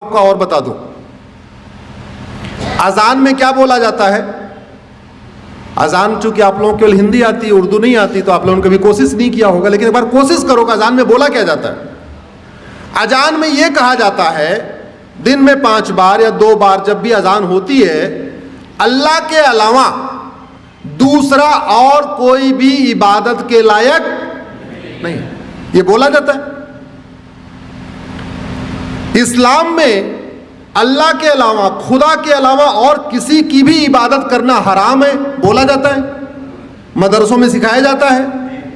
आपका और बता दूं, अजान में क्या बोला जाता है। अजान चूंकि आप लोगों को केवल हिंदी आती है, उर्दू नहीं आती, तो आप लोगों ने कभी कोशिश नहीं किया होगा, लेकिन एक बार कोशिश करो कि अजान में बोला क्या जाता है। अजान में यह कहा जाता है, दिन में 5 बार या 2 बार जब भी अजान होती है, अल्लाह के अलावा दूसरा और कोई भी इबादत के लायक नहीं, ये बोला जाता है। इस्लाम में अल्लाह के अलावा, खुदा के अलावा और किसी की भी इबादत करना हराम है, बोला जाता है। मदरसों में सिखाया जाता है,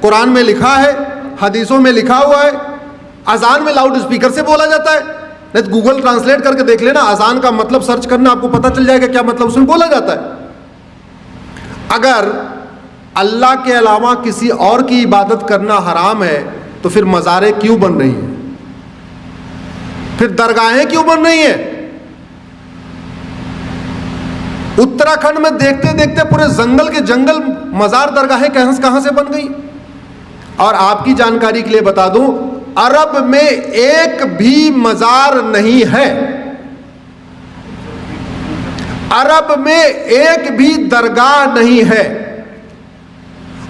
कुरान में लिखा है, हदीसों में लिखा हुआ है। अजान में लाउड स्पीकर से बोला जाता है, नहीं तो गूगल ट्रांसलेट करके देख लेना, अजान का मतलब सर्च करना, आपको पता चल जाएगा क्या मतलब उसमें बोला जाता है। अगर अल्लाह के अलावा किसी और की इबादत करना हराम है, तो फिर मज़ारें क्यों बन रही हैं, फिर दरगाहें क्यों बन रही हैं। उत्तराखंड में देखते देखते पूरे जंगल के जंगल मजार दरगाहें कहां से बन गई। और आपकी जानकारी के लिए बता दूं, अरब में एक भी मजार नहीं है, अरब में एक भी दरगाह नहीं है,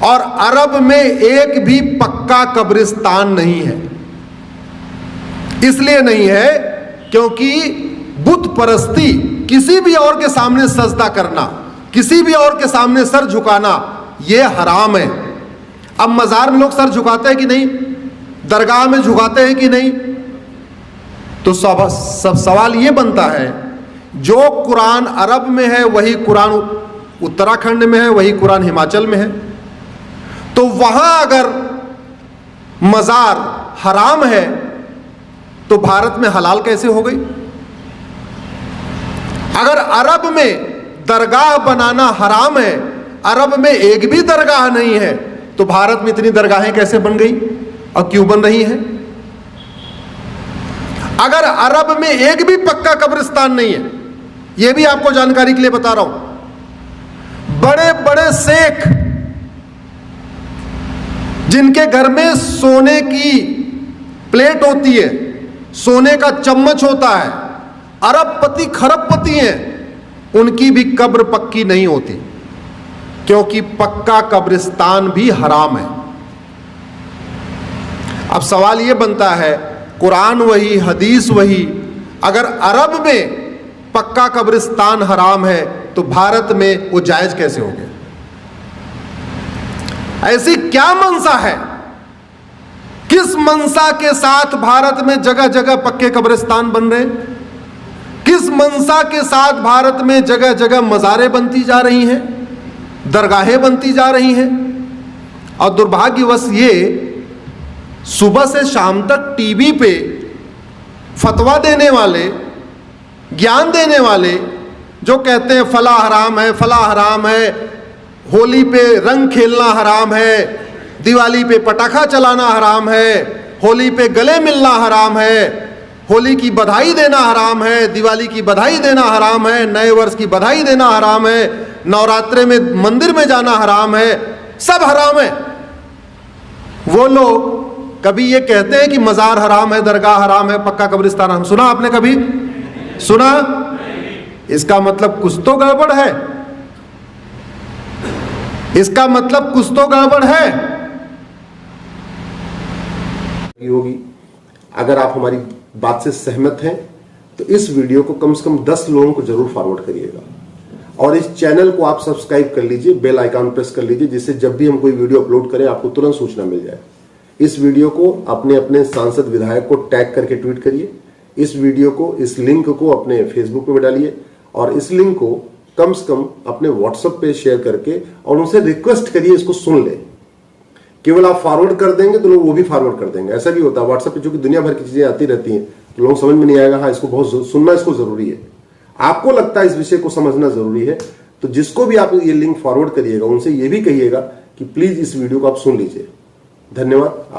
और अरब में एक भी पक्का कब्रिस्तान नहीं है। इसलिए नहीं है क्योंकि बुत परस्ती, किसी भी और के सामने सजदा करना, किसी भी और के सामने सर झुकाना, यह हराम है। अब मजार में लोग सर झुकाते हैं कि नहीं, दरगाह में झुकाते हैं कि नहीं, तो सब सवाल यह बनता है, जो कुरान अरब में है वही कुरान उत्तराखंड में है, वही कुरान हिमाचल में है, तो वहां अगर मजार हराम है तो भारत में हलाल कैसे हो गई। अगर अरब में दरगाह बनाना हराम है, अरब में एक भी दरगाह नहीं है, तो भारत में इतनी दरगाहें कैसे बन गई और क्यों बन रही हैं। अगर अरब में एक भी पक्का कब्रिस्तान नहीं है, यह भी आपको जानकारी के लिए बता रहा हूं, बड़े बड़े शेख जिनके घर में सोने की प्लेट होती है, सोने का चम्मच होता है, अरबपति खरबपति हैं, उनकी भी कब्र पक्की नहीं होती, क्योंकि पक्का कब्रिस्तान भी हराम है। अब सवाल यह बनता है, कुरान वही, हदीस वही, अगर अरब में पक्का कब्रिस्तान हराम है तो भारत में वो जायज कैसे हो गया। ऐसी क्या मंशा है, किस मंशा के साथ भारत में जगह जगह पक्के कब्रिस्तान बन रहे, किस मंशा के साथ भारत में जगह जगह मज़ारें बनती जा रही हैं, दरगाहें बनती जा रही हैं। और दुर्भाग्यवश ये सुबह से शाम तक टीवी पे फतवा देने वाले, ज्ञान देने वाले, जो कहते हैं फला हराम है, फला हराम है, होली पे रंग खेलना हराम है, दिवाली पे पटाखा चलाना हराम है, होली पे गले मिलना हराम है, होली की बधाई देना हराम है, दिवाली की बधाई देना हराम है, नए वर्ष की बधाई देना हराम है, नवरात्रे में मंदिर में जाना हराम है, सब हराम है। वो लोग कभी ये कहते हैं कि मजार हराम है, दरगाह हराम है, पक्का कब्रिस्तान हराम, सुना आपने कभी सुना? इसका मतलब कुछ तो गड़बड़ है, इसका मतलब कुछ तो गड़बड़ है होगी। अगर आप हमारी बात से सहमत हैं तो इस वीडियो को कम से कम 10 लोगों को जरूर फॉरवर्ड करिएगा, और इस चैनल को आप सब्सक्राइब कर लीजिए, बेल आइकन प्रेस कर लीजिए, जिससे जब भी हम कोई वीडियो अपलोड करें आपको तुरंत सूचना मिल जाए। इस वीडियो को अपने अपने सांसद विधायक को टैग करके ट्वीट करिए, इस वीडियो को, इस लिंक को अपने फेसबुक पे डालिए, और इस लिंक को कम से कम अपने व्हाट्सएप पे शेयर करके और उनसे रिक्वेस्ट करिए इसको सुन ले। केवल आप फॉरवर्ड कर देंगे तो लोग वो भी फॉरवर्ड कर देंगे। ऐसा भी होता है व्हाट्सएप पे, चूंकि दुनिया भर की चीजें आती रहती हैं, तो लोगों समझ में नहीं आएगा, हाँ इसको बहुत सुनना, इसको जरूरी है, आपको लगता है इस विषय को समझना जरूरी है, तो जिसको भी आप ये लिंक फॉरवर्ड करिएगा उनसे ये भी कहिएगा कि प्लीज इस वीडियो को आप सुन लीजिए। धन्यवाद। आप